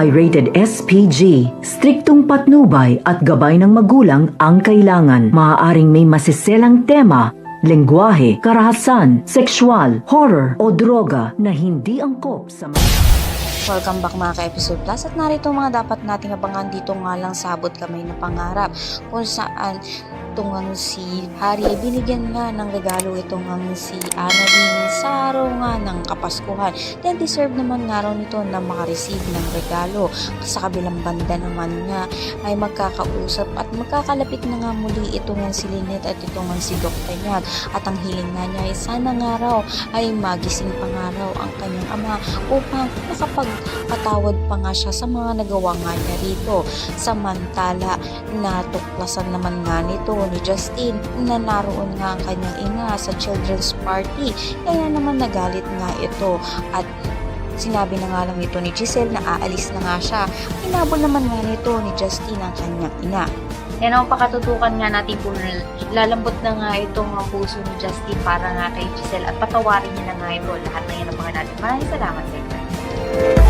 ay rated SPG. Striktong patnubay at gabay ng magulang ang kailangan. Maaaring may masiselang tema, lengguwahe, karahasan, sexual, horror o droga na hindi angkop sa Welcome back mga ka-episode plus at narito mga dapat nating abangan dito nga lang sa Abot Kamay na Pangarap kung saan itong si Harry ay binigyan nga ng regalo itong si Annalyn sa araw nga ng Kapaskuhan. Then deserve naman nga raw nito na makareceive ng regalo. Sa kabilang banda naman nga ay magkakausap at magkakalapit na nga muli itong si Lynette at itong si Dr. Nyag. At ang hiling nga niya ay sana nga raw ay magising pa nga raw ang kanyang ama upang makapagpatawad pa nga siya sa mga nagawa nga niya rito. Samantala natuklasan naman nga nito ni Justin na naroon nga ang kanyang ina sa children's party, kaya naman nagalit nga ito at sinabi na nga lang ito ni Giselle na aalis na nga siya. Inabol naman nga nito ni Justin ang kanyang ina. Yan ang pakatutukan nga natin kung lalambot na nga itong puso ni Justin para nga kay Giselle at patawarin niya na nga ito. Lahat na yan ang mga natin. Maraming salamat sa inyo.